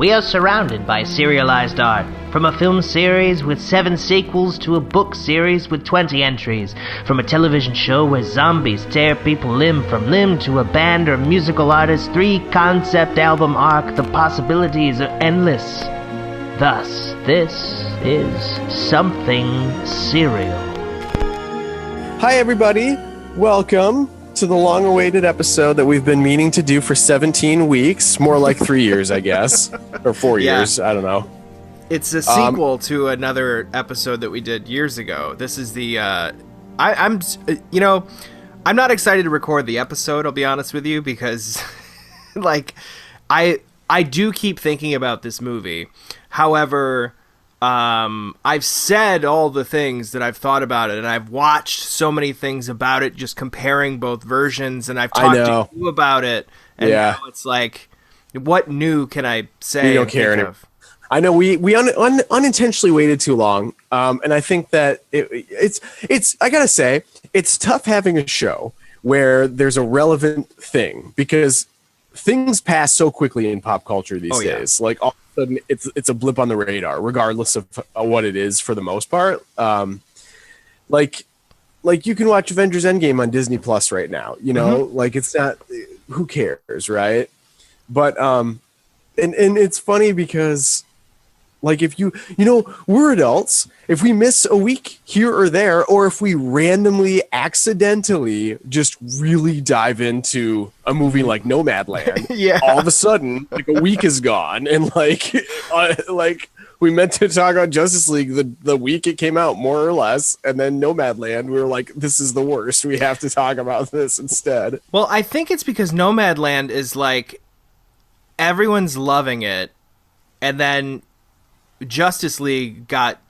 We are surrounded by serialized art, from a film series with 7 sequels to a book series with 20 entries, from a television show where zombies tear people limb from limb to a band or musical artist's 3-concept album arc. The possibilities are endless. Thus, this is Something Serial. Hi everybody, welcome to the long-awaited episode that we've been meaning to do for 17 weeks, more like 3 years, I guess, or 4 years, I don't know. It's a sequel to another episode that we did years ago. This is the, I'm not excited to record the episode, I'll be honest with you, because, like, I do keep thinking about this movie. However, I've said all the things that I've thought about it, and I've watched so many things about it, just comparing both versions, and I've talked to you about it, and now it's like, what new can I say? We don't care anymore. I know we unintentionally waited too long, and I think that it's I gotta say, it's tough having a show where there's a relevant thing, because things pass so quickly in pop culture these days. Like, all of a sudden, it's a blip on the radar, regardless of what it is for the most part. Like you can watch Avengers Endgame on Disney Plus right now. You know, like, it's not. Who cares, right? But and it's funny because, like, if we're adults. If we miss a week here or there, or if we randomly, accidentally just really dive into a movie like Nomadland, all of a sudden, like, a week is gone, and like we meant to talk about Justice League the week it came out, more or less, and then Nomadland, we were like, this is the worst. We have to talk about this instead. Well, I think it's because Nomadland is like, everyone's loving it, and then Justice League got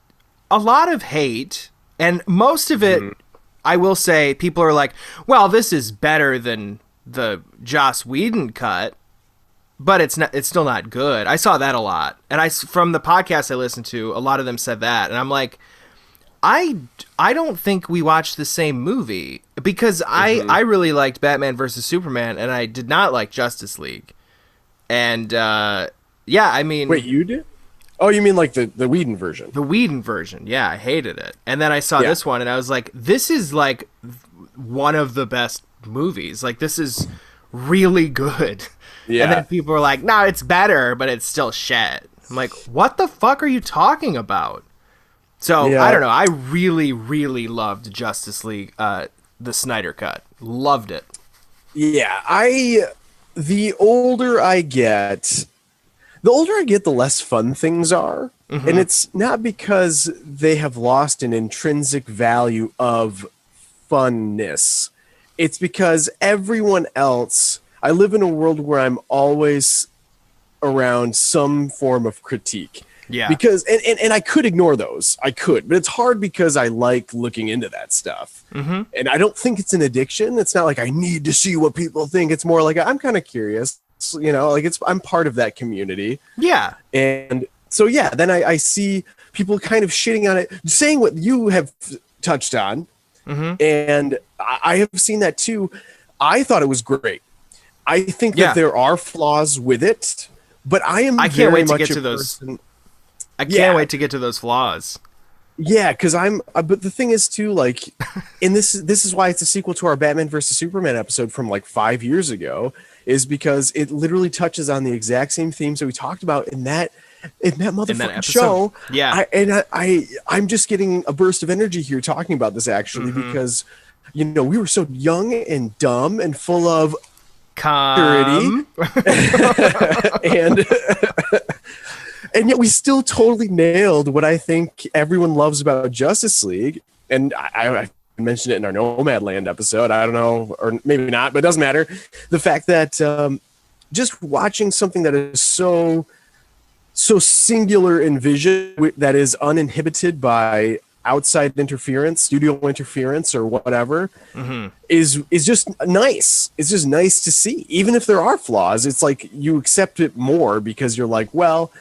a lot of hate, and most of it, I will say, people are like, well, this is better than the Joss Whedon cut, but it's still not good. I saw that a lot, and from the podcast I listened to, a lot of them said that, and I'm like, I don't think we watched the same movie, because I really liked Batman vs. Superman, and I did not like Justice League. And I mean, wait, you did? Oh, you mean like the Whedon version? The Whedon version, yeah, I hated it. And then I saw this one, and I was like, this is like one of the best movies. Like, this is really good. Yeah. And then people were like, no, it's better, but it's still shit. I'm like, what the fuck are you talking about? So, I don't know. I really, really loved Justice League, the Snyder cut. Loved it. Yeah, the older I get, the less fun things are. And it's not because they have lost an intrinsic value of funness. It's because everyone else, I live in a world where I'm always around some form of critique. Yeah. Because, and I could ignore those. I could, but it's hard because I like looking into that stuff. And I don't think it's an addiction. It's not like I need to see what people think. It's more like I'm kind of curious. You know, like, I'm part of that community. Yeah. And so, then I see people kind of shitting on it, saying what you have touched on. And I have seen that too. I thought it was great. I think that there are flaws with it, but I can't wait to get to those. I can't wait to get to those flaws. Yeah, because but the thing is too, like, and this is why it's a sequel to our Batman versus Superman episode from like 5 years ago, is because it literally touches on the exact same themes that we talked about in that motherfucking show. Yeah, I'm just getting a burst of energy here talking about this, actually, because we were so young and dumb and full of purity, and yet we still totally nailed what I think everyone loves about Justice League. And I mentioned it in our Nomadland episode. I don't know, or maybe not, but it doesn't matter. The fact that just watching something that is so singular in vision, that is uninhibited by outside interference, studio interference, or whatever, is just nice. It's just nice to see. Even if there are flaws, it's like you accept it more because you're like, well,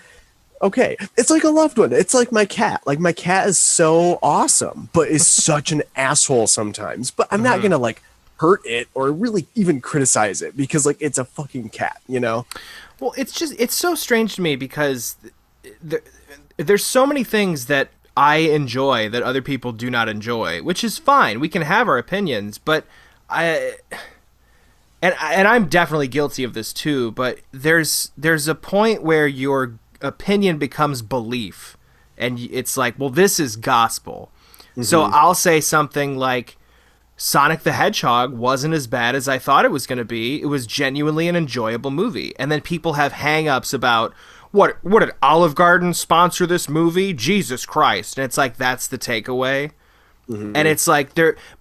okay, it's like a loved one. It's like my cat. Like, my cat is so awesome, but is such an asshole sometimes. But I'm not gonna like hurt it or really even criticize it because, like, it's a fucking cat, you know? Well, it's so strange to me because there's so many things that I enjoy that other people do not enjoy, which is fine. We can have our opinions, but I'm definitely guilty of this too, but there's a point where your opinion becomes belief, and it's like, well, this is gospel. So I'll say something like, Sonic the Hedgehog wasn't as bad as I thought it was going to be. It was genuinely an enjoyable movie. And then people have hang-ups about, what did Olive Garden sponsor this movie? Jesus Christ. And it's like, that's the takeaway. And it's like,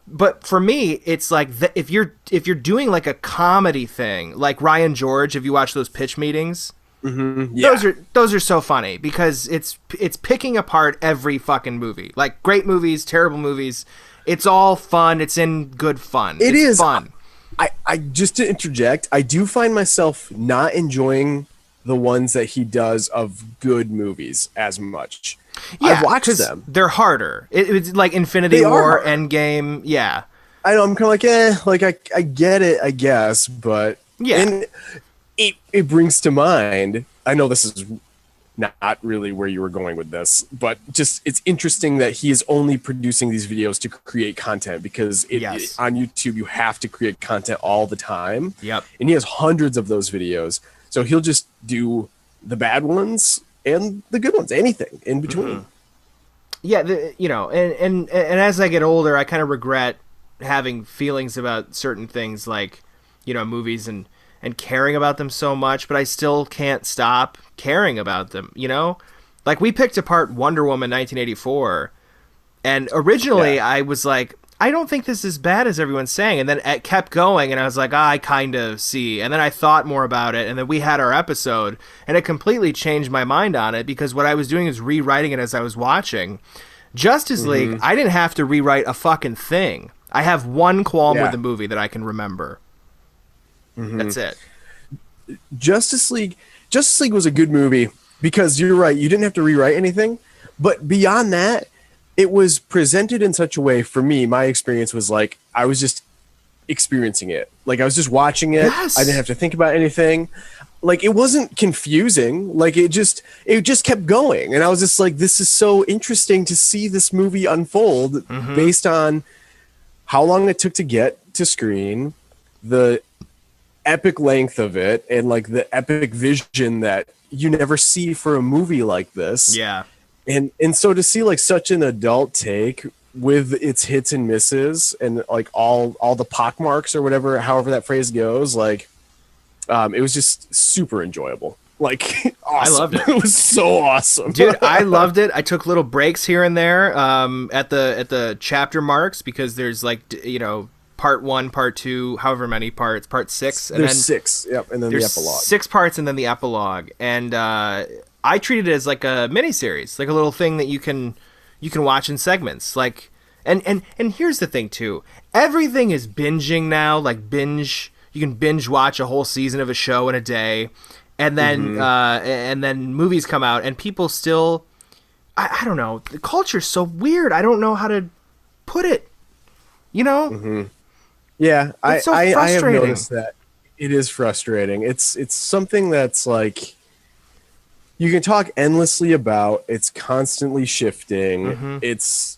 but for me, it's like, if you're doing like a comedy thing, like Ryan George, if you watch those pitch meetings, those are so funny because it's picking apart every fucking movie. Like, great movies, terrible movies. It's all fun. It's in good fun. It's is fun. I just to interject, I do find myself not enjoying the ones that he does of good movies as much. Yeah, I've watched them. They're harder. It's like Infinity War, Endgame. Yeah. I know. I'm kind of like, I get it, I guess, but yeah. And it brings to mind, I know this is not really where you were going with this, but just it's interesting that he is only producing these videos to create content because on YouTube you have to create content all the time. Yep. And he has hundreds of those videos, so he'll just do the bad ones and the good ones, anything in between. Yeah, and as I get older, I kind of regret having feelings about certain things, like movies and caring about them so much, but I still can't stop caring about them, Like, we picked apart Wonder Woman 1984, and originally I was like, I don't think this is as bad as everyone's saying, and then it kept going, and I was like, I kind of see, and then I thought more about it, and then we had our episode, and it completely changed my mind on it, because what I was doing is rewriting it as I was watching. Justice League, I didn't have to rewrite a fucking thing. I have one qualm with the movie that I can remember. That's it. Justice League was a good movie because you're right, you didn't have to rewrite anything, but beyond that, it was presented in such a way, for me, my experience was like, I was just experiencing it. Like, I was just watching it. Yes. I didn't have to think about anything. Like, it wasn't confusing. Like, it just kept going. And I was just like, this is so interesting to see this movie unfold based on how long it took to get to screen, the epic length of it, and like the epic vision that you never see for a movie like this. Yeah. And so to see like such an adult take with its hits and misses and like all the pockmarks or whatever, however that phrase goes, like it was just super enjoyable. Like, awesome. I loved it. It was so awesome. Dude, I loved it. I took little breaks here and there at the chapter marks because there's like, part 1, part 2, however many parts, part 6. And there's then 6, yep, and then the epilogue. 6 parts and then the epilogue. And I treated it as like a miniseries, like a little thing that you can watch in segments. Like, and here's the thing too, everything is binging now. Like, you can binge watch a whole season of a show in a day, and then movies come out, and people still, I don't know, the culture's so weird. I don't know how to put it. Yeah, it's so I have frustrating. noticed that it is frustrating. It's something that's like you can talk endlessly about. It's constantly shifting. It's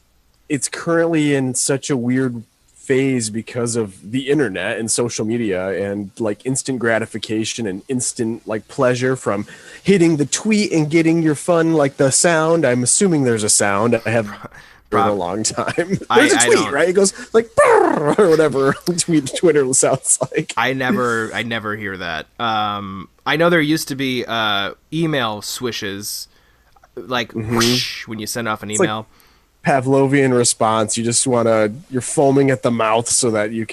currently in such a weird phase because of the internet and social media and like instant gratification and instant like pleasure from hitting the tweet and getting your fun, like the sound. I'm assuming there's a sound. I have for a long time. There's a tweet, right? It goes like or whatever Twitter sounds like. I never hear that. I know there used to be email swishes, like whoosh, when you send off an email. Like Pavlovian response. You're foaming at the mouth so that you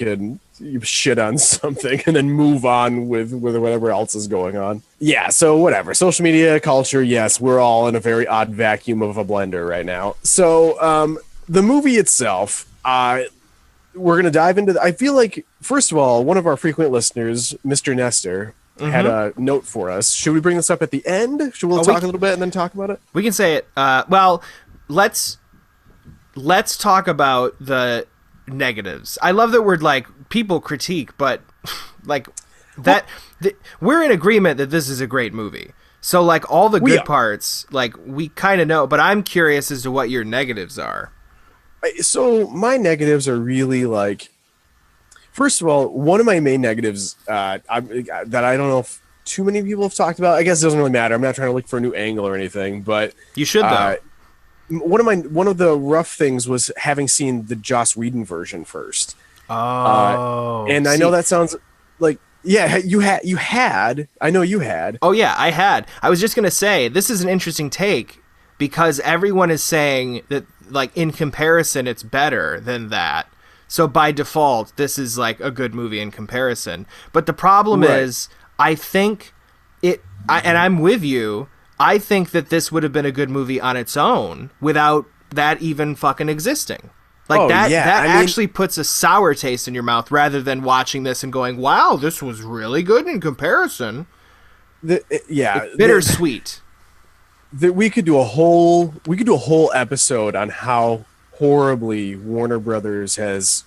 shit on something and then move on with whatever else is going on. Yeah, so whatever. Social media culture, yes, we're all in a very odd vacuum of a blender right now. So the movie itself, we're going to dive into I feel like, first of all, one of our frequent listeners, Mr. Nestor, had a note for us. Should we bring this up at the end? Should we talk a little bit and then talk about it? We can say it. Well, let's talk about the negatives. I love that word, like, people critique, but like, we're in agreement that this is a great movie. So like all the good parts, like we kind of know, but I'm curious as to what your negatives are. So my negatives are really like, first of all, one of my main negatives that I don't know if too many people have talked about. I guess it doesn't really matter. I'm not trying to look for a new angle or anything, but you should though. One of the rough things was having seen the Joss Whedon version first. Oh, and I know that sounds like, yeah, you had. I know you had. Oh yeah, I had. I was just gonna say this is an interesting take because everyone is saying that like in comparison it's better than that. So by default, this is like a good movie in comparison. But the problem is, I think and I'm with you. I think that this would have been a good movie on its own without that even fucking existing. Like that actually puts a sour taste in your mouth rather than watching this and going, "Wow, this was really good in comparison." It's bittersweet. We could do a whole episode on how horribly Warner Brothers has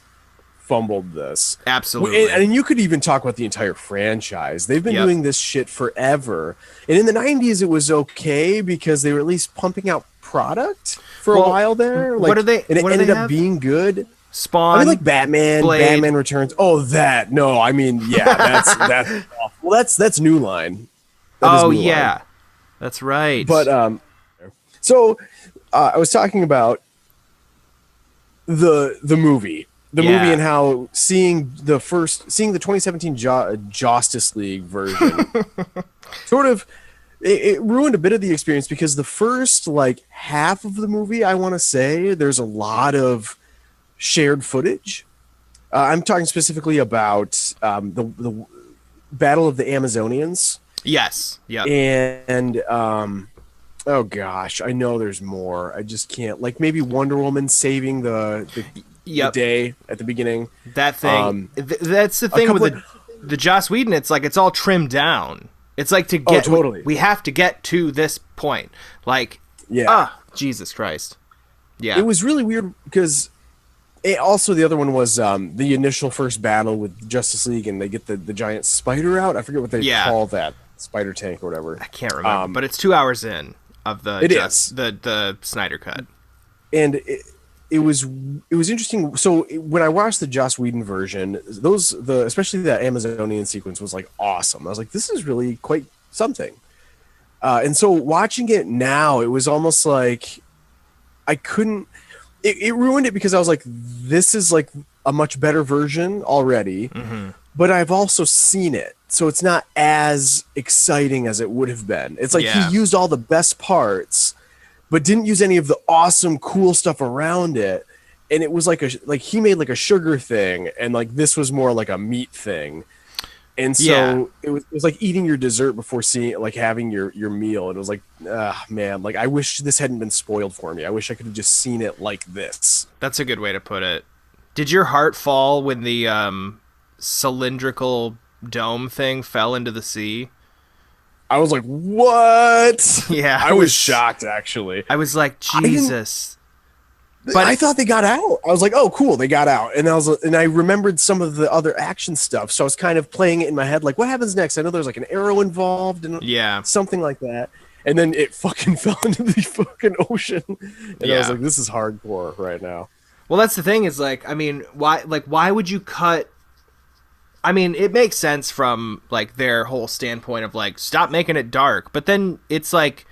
fumbled this. Absolutely. And you could even talk about the entire franchise. They've been doing this shit forever. And in the 90s it was okay because they were at least pumping out product for a while there. Like, it ended up being good. Spawn. I mean, like Batman, Blade. Batman Returns. Oh, that. No, I mean, yeah, that's awful. Well, that's New Line. New Line. That's right. But so I was talking about the movie. Movie and how seeing the 2017 Justice League version sort of it ruined a bit of the experience because the first like half of the movie, I want to say, there's a lot of shared footage. I'm talking specifically about the Battle of the Amazonians. Yes. Yeah. And oh gosh, I know there's more. I just can't. Like maybe Wonder Woman saving the day at the beginning. That thing. That's the thing with the Joss Whedon. It's like it's all trimmed down. It's like to get. Totally. We have to get to this point. Like, Jesus Christ. Yeah. It was really weird because. Also, the other one was the initial first battle with Justice League, and they get the giant spider out. I forget what they call that, spider tank or whatever. I can't remember, but it's 2 hours in of the Snyder cut, and it was interesting. So when I watched the Joss Whedon version, especially that Amazonian sequence was like awesome. I was like, this is really quite something. And so watching it now, it was almost like I couldn't. It ruined it because I was like, this is like a much better version already, but I've also seen it. So it's not as exciting as it would have been. It's like he used all the best parts, but didn't use any of the awesome, cool stuff around it. And it was like he made like a sugar thing, and like this was more like a meat thing. And so it was like eating your dessert before having your meal. It was like, man, like I wish this hadn't been spoiled for me. I wish I could have just seen it like this. That's a good way to put it. Did your heart fall when the cylindrical dome thing fell into the sea? I was like, what? Yeah. I was shocked, actually. I was like, Jesus. But I thought they got out. I was like, "Oh, cool, they got out." And I remembered some of the other action stuff, so I was kind of playing it in my head, like, "What happens next?" I know there's like an arrow involved, and something like that. And then it fucking fell into the fucking ocean, and I was like, "This is hardcore right now." Well, that's the thing. Is like, I mean, why would you cut? I mean, it makes sense from like their whole standpoint of like, stop making it dark, but then it's like.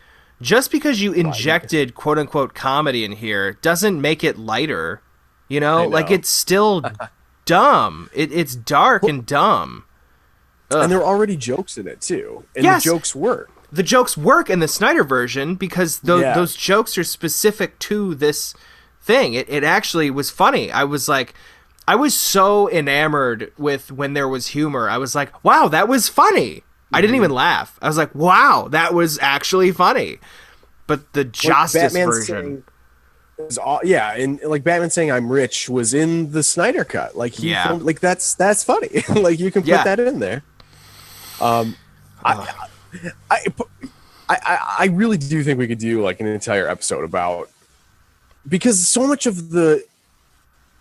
Just because you injected quote unquote comedy in here doesn't make it lighter, you know? Like it's still dumb. It's dark and dumb. Ugh. And there are already jokes in it too. And the jokes work. The jokes work in the Snyder version because those jokes are specific to this thing. It actually was funny. I was so enamored with when there was humor. I was like, wow, that was funny. I didn't even laugh. I was like, wow, that was actually funny. But the Justice version... and like Batman saying I'm rich was in the Snyder cut. Like he filmed, like that's funny. Like you can put that in there. I really do think we could do like an entire episode about, because so much of the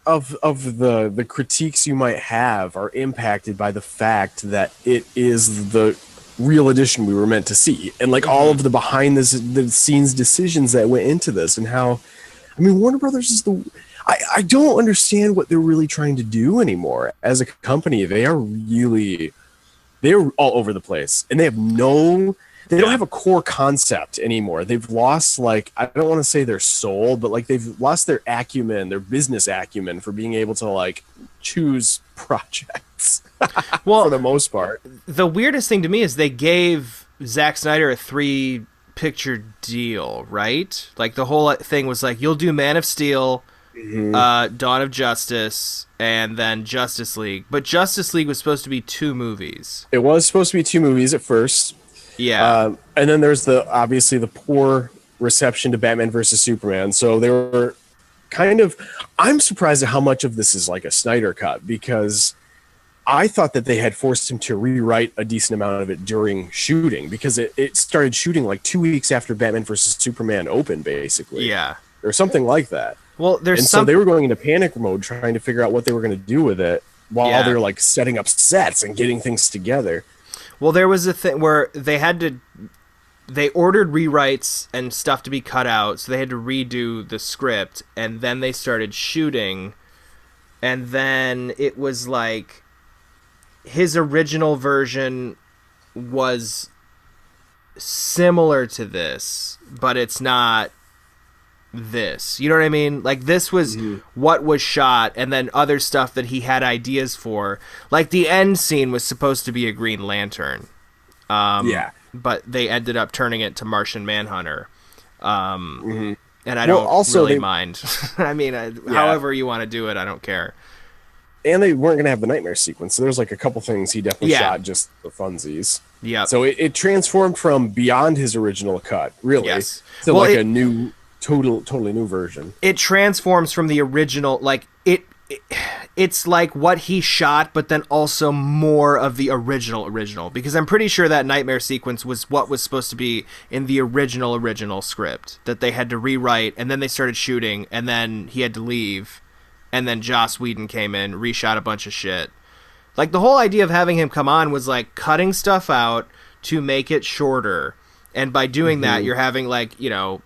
of the critiques you might have are impacted by the fact that it is the real edition we were meant to see, and like all of the behind the scenes decisions that went into this, and how, I mean, Warner Brothers is I don't understand what they're really trying to do anymore as a company. They're all over the place, and they don't have a core concept anymore. They've lost, like, I don't want to say their soul, but like they've lost their acumen, their business acumen for being able to like choose projects. Well, for the most part. The weirdest thing to me is they gave Zack Snyder a 3-picture deal, right? Like the whole thing was like, you'll do Man of Steel, Dawn of Justice, and then Justice League. But Justice League was supposed to be 2 movies. It was supposed to be 2 movies at first. Yeah. And then there's obviously the poor reception to Batman versus Superman. So they were I'm surprised at how much of this is like a Snyder cut, because I thought that they had forced him to rewrite a decent amount of it during shooting, because it started shooting like 2 weeks after Batman versus Superman opened, basically. Yeah. Or something like that. Well, so they were going into panic mode trying to figure out what they were going to do with it while they were like setting up sets and getting things together. Well, there was a thing where they ordered rewrites and stuff to be cut out, so they had to redo the script, and then they started shooting, and then it was like his original version was similar to this, but it's not this. You know what I mean? Like, this was what was shot, and then other stuff that he had ideas for. Like, the end scene was supposed to be a Green Lantern. But they ended up turning it to Martian Manhunter. And I don't really mind. I mean, however you want to do it, I don't care. And they weren't going to have the Knightmare sequence, so there's like a couple things he definitely shot just for funsies. Yeah. So it transformed from beyond his original cut, really, to a new... totally new version. It transforms from the original, like it's like what he shot, but then also more of the original, because I'm pretty sure that Knightmare sequence was what was supposed to be in the original script that they had to rewrite, and then they started shooting, and then he had to leave, and then Joss Whedon came in, reshot a bunch of shit. Like, the whole idea of having him come on was like cutting stuff out to make it shorter, and by doing that, you're having, like, you know,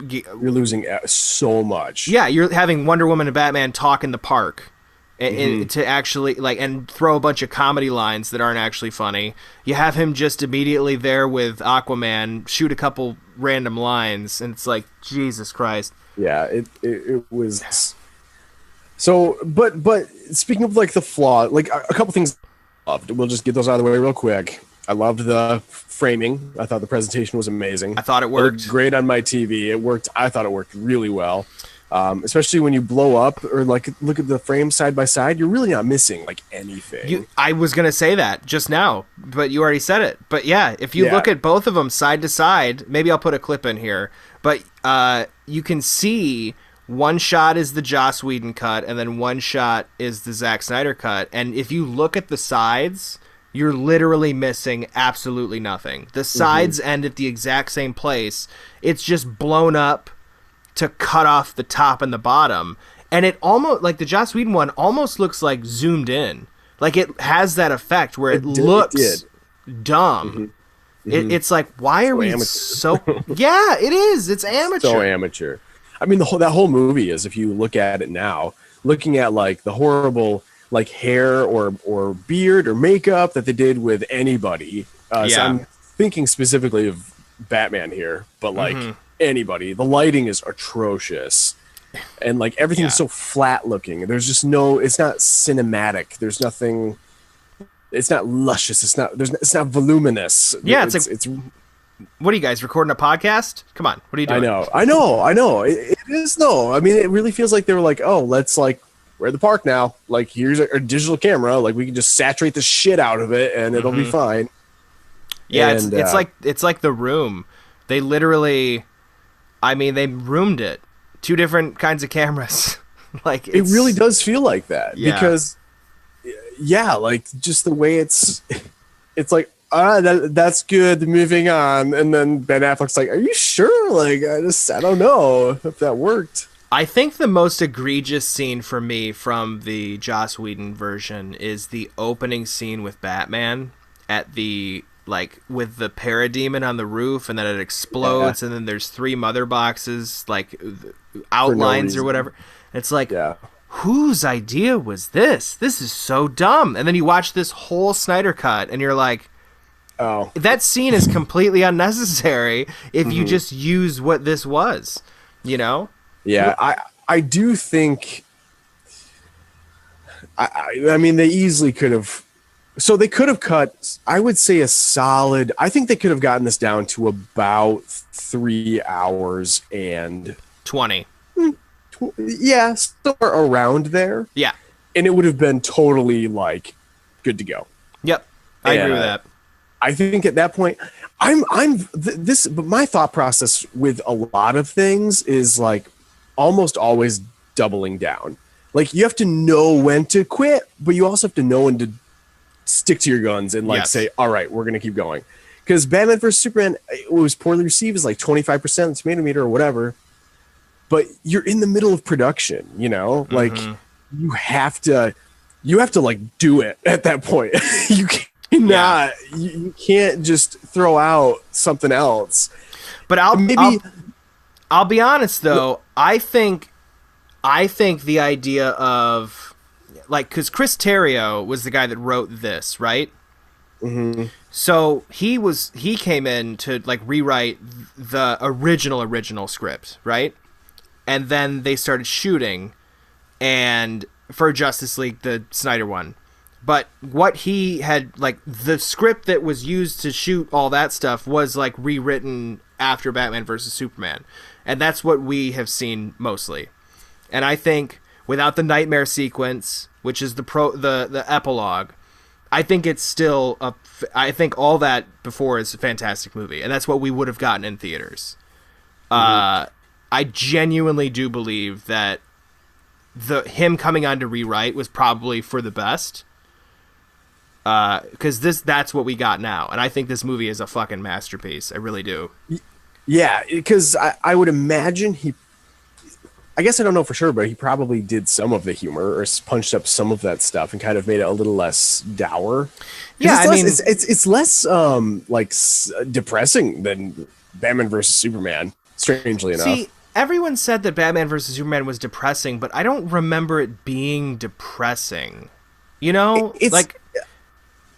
you're losing so much. Yeah, you're having Wonder Woman and Batman talk in the park to actually, like, and throw a bunch of comedy lines that aren't actually funny. You have him just immediately there with Aquaman, shoot a couple random lines, and it's like, Jesus Christ. Yeah, it was. So, but speaking of like the flaw, like a couple things I loved. We'll just get those out of the way real quick. I loved the framing. I thought the presentation was amazing. I thought it worked. It looked great on my TV. It worked. I thought it worked really well. Especially when you blow up or like look at the frame side by side, you're really not missing like anything. I was going to say that just now, but you already said it. But yeah, if you look at both of them side to side, maybe I'll put a clip in here, but you can see one shot is the Joss Whedon cut and then one shot is the Zack Snyder cut. And if you look at the sides, you're literally missing absolutely nothing. The sides end at the exact same place. It's just blown up to cut off the top and the bottom. And it almost, like the Joss Whedon one, almost looks like zoomed in. Like it has that effect where it looks dumb. It's like, why are we so... Yeah, it is. It's amateur. So amateur. I mean, that whole movie is, if you look at it now, looking at like the horrible... like hair or beard or makeup that they did with anybody. So I'm thinking specifically of Batman here, but like anybody. The lighting is atrocious. And like everything's so flat looking. There's just it's not cinematic. There's nothing, it's not luscious. It's not voluminous. Yeah, it's what are you guys recording a podcast? Come on. What are you doing? I know. It is though. I mean, it really feels like they were like, oh, let's like, we're at the park now. Like, here's a digital camera. Like, we can just saturate the shit out of it, and it'll be fine. Yeah, and, it's like The Room. They literally, I mean, they roomed it. 2 different kinds of cameras. Like, it really does feel like that because, like just the way it's like, that's good. Moving on, and then Ben Affleck's like, "Are you sure? Like, I don't know if that worked." I think the most egregious scene for me from the Joss Whedon version is the opening scene with Batman at the, like, with the parademon on the roof, and then it explodes, and then there's 3 mother boxes, like, outlines or whatever. It's like, whose idea was this? This is so dumb. And then you watch this whole Snyder cut, and you're like, oh, that scene is completely unnecessary if you just use what this was, you know? Yeah, I do think. I mean, they easily could have. So they could have cut, I would say, a solid. I think they could have gotten this down to about 3 hours and 20. Yeah, somewhere around there. Yeah, and it would have been totally like good to go. Yep, I agree with that. I think at that point, but my thought process with a lot of things is like almost always doubling down. Like, you have to know when to quit, but you also have to know when to stick to your guns and say, all right, we're going to keep going. Because Batman vs. Superman, it was poorly received as like 25% tomato meter or whatever. But you're in the middle of production, you know, like you have to like do it at that point. You cannot, you can't just throw out something else. But I'll be honest though. I think the idea of, like, because Chris Terrio was the guy that wrote this, right? Mm-hmm. So he came in to like rewrite the original script, right? And then they started shooting, and for Justice League, the Snyder one. But what he had, like, the script that was used to shoot all that stuff was like rewritten after Batman vs. Superman. And that's what we have seen mostly. And I think without the Knightmare sequence, which is the epilogue, I think it's still I think all that before is a fantastic movie, and that's what we would have gotten in theaters. I genuinely do believe that him coming on to rewrite was probably for the best. Because that's what we got now, and I think this movie is a fucking masterpiece. I really do. Yeah, because I would imagine I guess I don't know for sure, but he probably did some of the humor or punched up some of that stuff and kind of made it a little less dour. Yeah, it's less depressing than Batman versus Superman. Strangely enough. See, everyone said that Batman versus Superman was depressing, but I don't remember it being depressing. You know,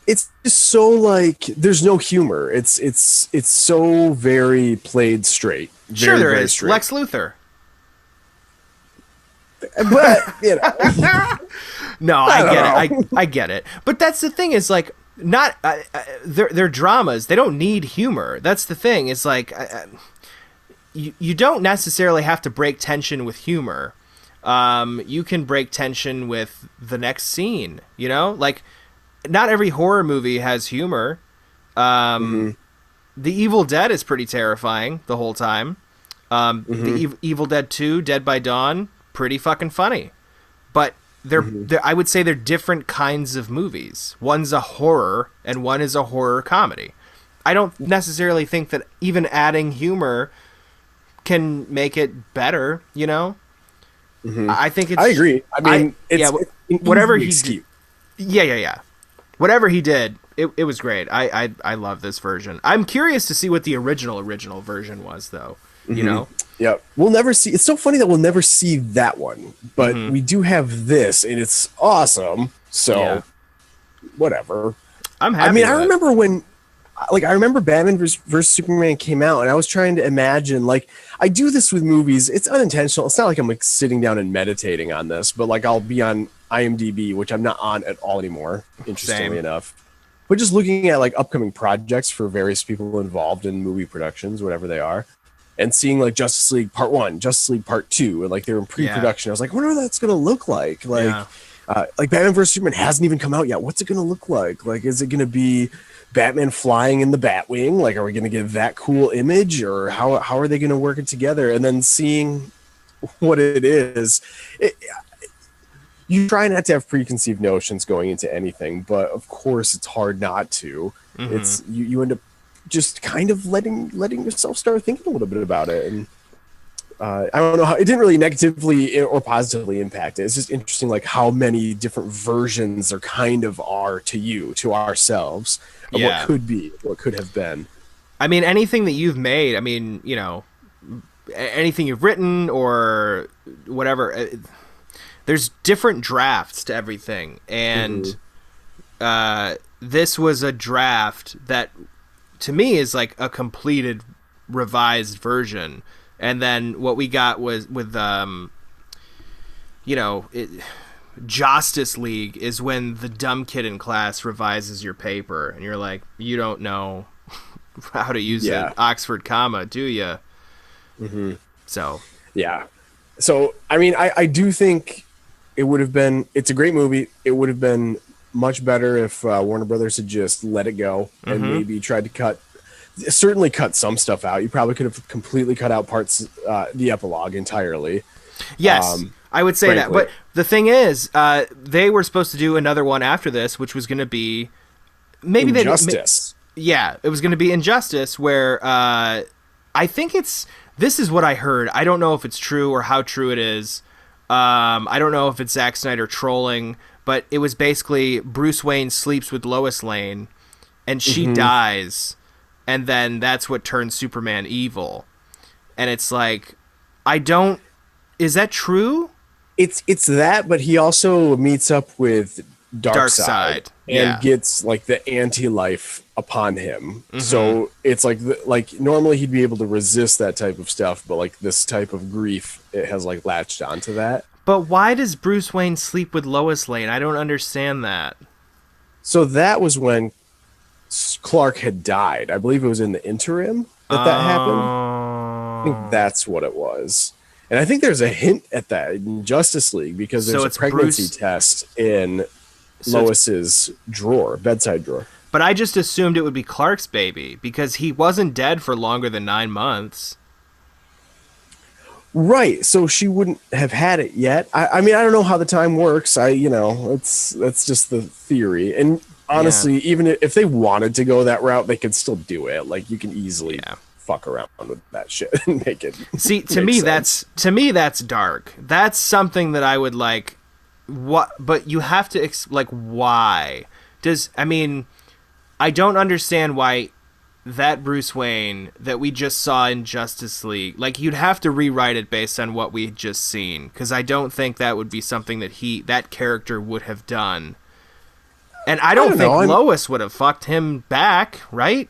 it's just so like there's no humor. It's so very played straight. Sure, there is. Straight. Lex Luthor. But you know, no, I get it. But that's the thing is like not they're dramas. They don't need humor. That's the thing. It's like you don't necessarily have to break tension with humor. You can break tension with the next scene. You know, like not every horror movie has humor. The Evil Dead is pretty terrifying the whole time. The Evil Dead 2, Dead by Dawn, pretty fucking funny. But they're I would say they're different kinds of movies. One's a horror and one is a horror comedy. I don't necessarily think that even adding humor can make it better, you know? I think it's... I agree. I mean, whatever he did... Yeah. Whatever he did, it was great. I love this version. I'm curious to see what the original version was, though. You know? Yeah. We'll never see... It's so funny that we'll never see that one. But we do have this, and it's awesome. So, whatever. I'm happy. I mean, I remember when... Like, I remember Batman versus Superman came out, and I was trying to imagine, like, I do this with movies. It's unintentional. It's not like I'm, like, sitting down and meditating on this, but, like, I'll be on IMDb, which I'm not on at all anymore, interestingly enough. But just looking at, like, upcoming projects for various people involved in movie productions, whatever they are, and seeing, like, Justice League Part 1, Justice League Part 2, and, like, they're in pre-production. I was like, I wonder what that's going to look like. Like, like, Batman vs. Superman hasn't even come out yet. What's it going to look like? Like, is it going to be Batman flying in the Batwing? Like, are we going to get that cool image, or how are they going to work it together? And then seeing what it is, you try not to have preconceived notions going into anything, but of course it's hard not to. It's you end up just kind of letting yourself start thinking a little bit about it, and I don't know how it didn't really negatively or positively impact it. It's just interesting, like how many different versions there kind of are to ourselves of what could be, what could have been. I mean, anything that you've made, I mean, you know, anything you've written or whatever, there's different drafts to everything. And this was a draft that, to me, is like a completed, revised version. And then what we got was with, Justice League is when the dumb kid in class revises your paper. And you're like, you don't know how to use an Oxford comma, do you? Mm-hmm. So I mean, I do think it would have been, it's a great movie. It would have been much better if Warner Brothers had just let it go and maybe tried to certainly cut some stuff out. You probably could have completely cut out parts, the epilogue entirely. Yes, I would say that. But the thing is, they were supposed to do another one after this, which was going to be maybe Injustice. It was going to be Injustice, where I think this is what I heard. I don't know if it's true or how true it is. I don't know if it's Zack Snyder trolling, but it was basically Bruce Wayne sleeps with Lois Lane, and she dies, and then that's what turns Superman evil. And it's like, is that true? It's that, but he also meets up with Darkseid and gets like the anti-life upon him. So it's like normally he'd be able to resist that type of stuff, but like this type of grief, it has like latched onto that. But why does Bruce Wayne sleep with Lois Lane? I don't understand that. So that was when Clark had died. I believe it was in the interim that happened. I think that's what it was. And I think there's a hint at that in Justice League, because there's a pregnancy test in Lois's bedside drawer. But I just assumed it would be Clark's baby, because he wasn't dead for longer than 9 months. Right. So she wouldn't have had it yet. I mean, I don't know how the time works. That's just the theory. And honestly, even if they wanted to go that route, they could still do it. Like, you can easily fuck around with that shit and make it. See, to me, that's dark. That's something that I would like. What? But you have to why? I don't understand why that Bruce Wayne that we just saw in Justice League, like, you'd have to rewrite it based on what we had just seen, because I don't think that would be something that character would have done. And I don't think Lois would have fucked him back, right?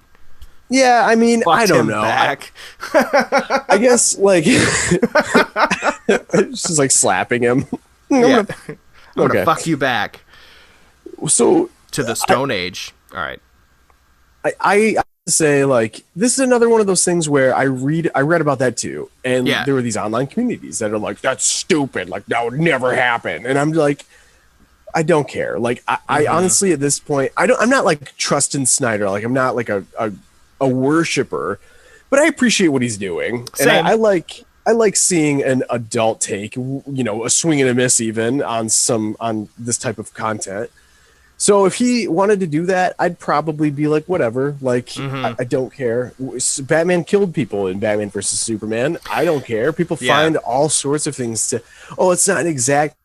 Yeah, I mean, I don't know. Back. I guess, like, she's like slapping him. I'm gonna fuck you back. So to the Stone Age. All right. I say, like, this is another one of those things where I read about that too, and there were these online communities that are like, that's stupid, like, that would never happen, and I'm like, I don't care. Like, I honestly at this point, I'm not like trusting Snyder, like, I'm not like a worshiper, but I appreciate what he's doing. Same. And I like seeing an adult take, a swing and a miss even on this type of content. So if he wanted to do that, I'd probably be like, whatever. Like, I don't care. Batman killed people in Batman versus Superman. I don't care. People find all sorts of things it's not an exact.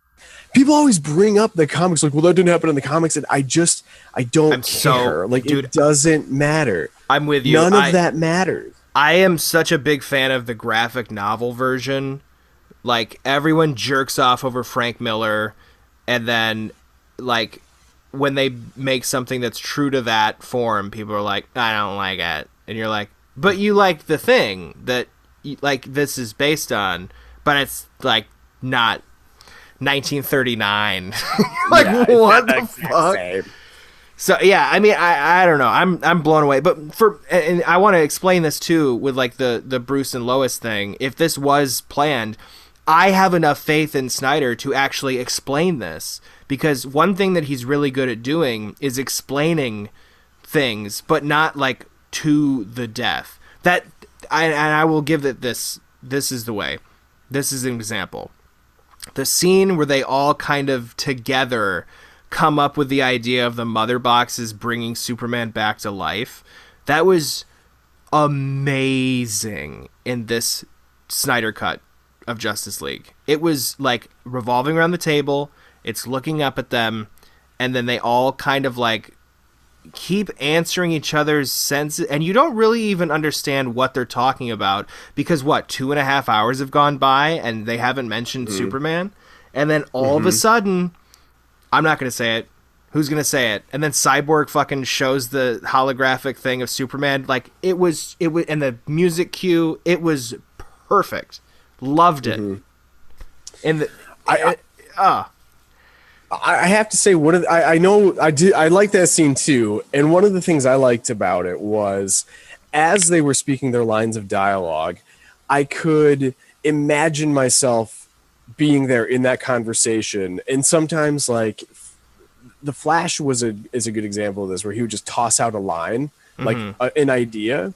People always bring up the comics, like, well, that didn't happen in the comics, and I don't care. Dude, it doesn't matter. I'm with you. None of that matters. I am such a big fan of the graphic novel version. Like, everyone jerks off over Frank Miller, and then, like, when they make something that's true to that form, people are like, I don't like it. And you're like, but you like the thing that, this is based on, but it's, like, not 1939. What the fuck? Same. So, yeah, I mean, I don't know. I'm blown away. But and I want to explain this, too, with, like, the Bruce and Lois thing. If this was planned, I have enough faith in Snyder to actually explain this. Because one thing that he's really good at doing is explaining things, but not, like, to the death. I will give it this is the way. This is an example. The scene where they all kind of together come up with the idea of the mother boxes bringing Superman back to life, that was amazing in this Snyder Cut of Justice League. It was like revolving around the table. It's looking up at them, and then they all kind of like keep answering each other's senses, and you don't really even understand what they're talking about because 2.5 hours have gone by and they haven't mentioned Superman, and then all of a sudden, I'm not going to say it. Who's going to say it? And then Cyborg fucking shows the holographic thing of Superman. Like it was, and the music cue, it was perfect. Loved it. And I have to say, I like that scene too. And one of the things I liked about it was, as they were speaking their lines of dialogue, I could imagine myself being there in that conversation. And sometimes, like, the Flash is a good example of this, where he would just toss out a line, like an idea.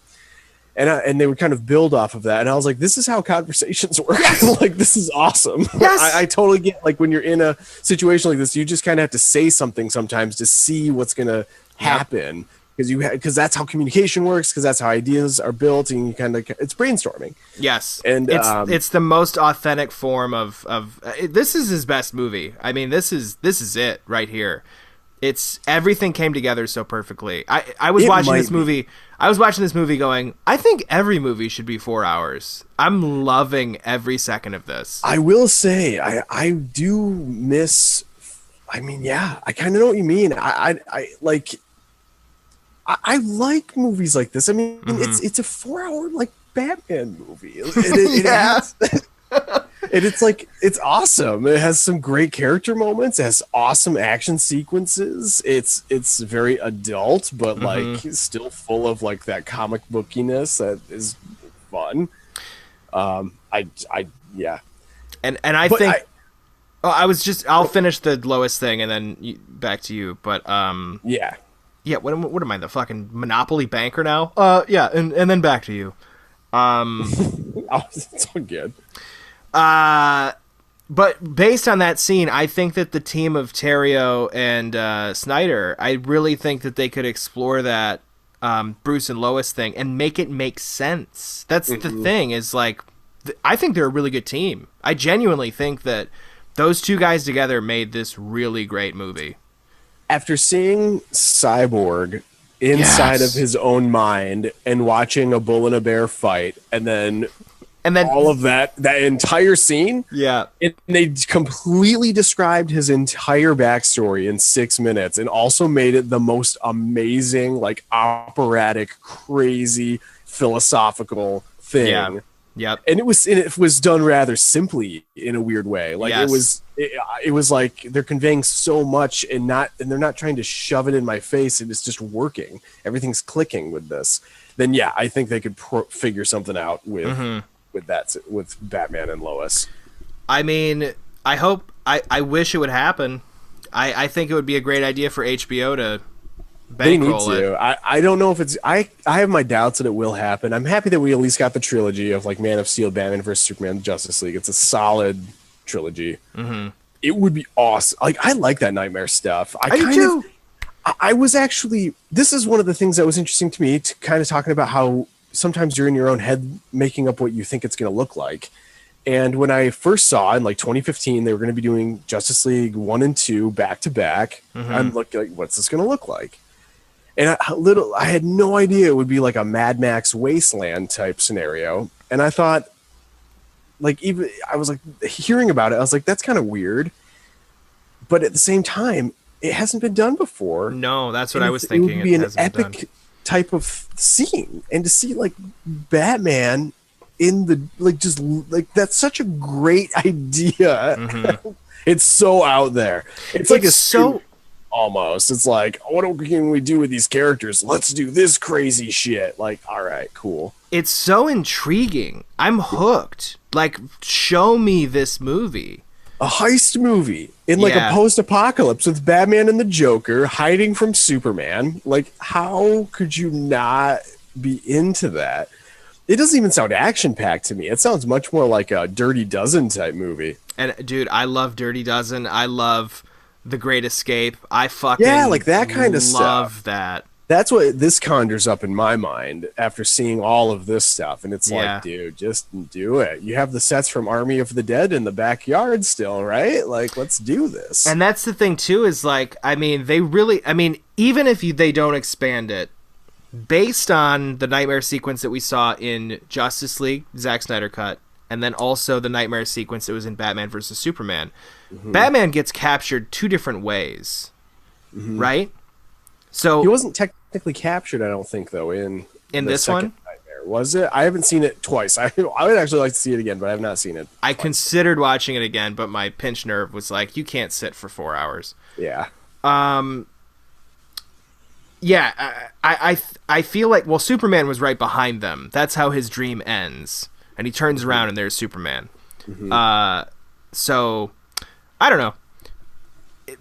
And they would kind of build off of that. And I was like, this is how conversations work. Like, this is awesome. Yes. I totally get, like, when you're in a situation like this, you just kind of have to say something sometimes to see what's going to happen. Because that's how communication works, because that's how ideas are built, and you kind of, it's brainstorming. Yes. And it's the most authentic form of this is his best movie. I mean, this is it right here. It's everything came together so perfectly. I was watching this movie. I was watching this movie going, I think every movie should be 4 hours. I'm loving every second of this. I will say, I do miss, I mean, yeah, I kind of know what you mean. I like movies like this. I mean, it's a 4 hour, like, Batman movie. And it's like, it's awesome. It has some great character moments. It has awesome action sequences. It's very adult, but like still full of like that comic bookiness that is fun. Yeah. And I think I'll finish the Lois thing and then back to you. But yeah. What am I, the fucking Monopoly banker now? Yeah, and then back to you. It's all good. But based on that scene, I think that the team of Terrio and Snyder, I really think that they could explore that Bruce and Lois thing and make it make sense. That's the thing, is like, I think they're a really good team. I genuinely think that those two guys together made this really great movie. After seeing Cyborg inside of his own mind and watching a bull and a bear fight, and then all of that entire scene, they completely described his entire backstory in 6 minutes, and also made it the most amazing, like, operatic, crazy, philosophical thing. And it was done rather simply in a weird way. Like, it was like they're conveying so much and they're not trying to shove it in my face, and it's just working. Everything's clicking with this. Then I think they could figure something out with with Batman and Lois. I mean, I wish it would happen. I think it would be a great idea for HBO to bankroll it. I don't know if it's, I have my doubts that it will happen. I'm happy that we at least got the trilogy of, like, Man of Steel, Batman vs Superman, Justice League. It's a solid trilogy. It would be awesome. Like, I like that Knightmare stuff. I was actually, this is one of the things that was interesting to me, to kind of talking about how sometimes you're in your own head making up what you think it's going to look like. And when I first saw in, like, 2015, they were going to be doing Justice League 1 and 2 back to back, I'm like, what's this going to look like? And I had no idea it would be like a Mad Max Wasteland type scenario. And I thought, like, I was like, hearing about it, I was like, that's kind of weird. But at the same time, it hasn't been done before. No, that's what I was thinking. It would be an epic type of scene. And to see, like, Batman in the, like, just, like, that's such a great idea. It's so out there. It's like almost. It's like, what can we do with these characters? Let's do this crazy shit. Like, all right, cool. It's so intriguing. I'm hooked. Like, show me this movie. A heist movie in, like, a post-apocalypse with Batman and the Joker hiding from Superman. Like, how could you not be into that? It doesn't even sound action-packed to me. It sounds much more like a Dirty Dozen type movie. And, dude, I love Dirty Dozen. I love The Great Escape. I fucking like that kind of stuff. Love that. That's what this conjures up in my mind after seeing all of this stuff. And it's like, dude, just do it. You have the sets from Army of the Dead in the backyard still, right? Like, let's do this. And that's the thing, too, is like, I mean, even if they don't expand it, based on the Knightmare sequence that we saw in Justice League, Zack Snyder cut, and then also the Knightmare sequence that was in Batman vs. Superman, Batman gets captured 2 different ways, right? So he wasn't technically captured, I don't think, though, in this one. Nightmare. Was it? I haven't seen it twice. I would actually like to see it again, but I have not seen it. I considered watching it again, but my pinched nerve was like, you can't sit for 4 hours. Yeah. Yeah, I feel like, well, Superman was right behind them. That's how his dream ends. And he turns around and there's Superman. So, I don't know.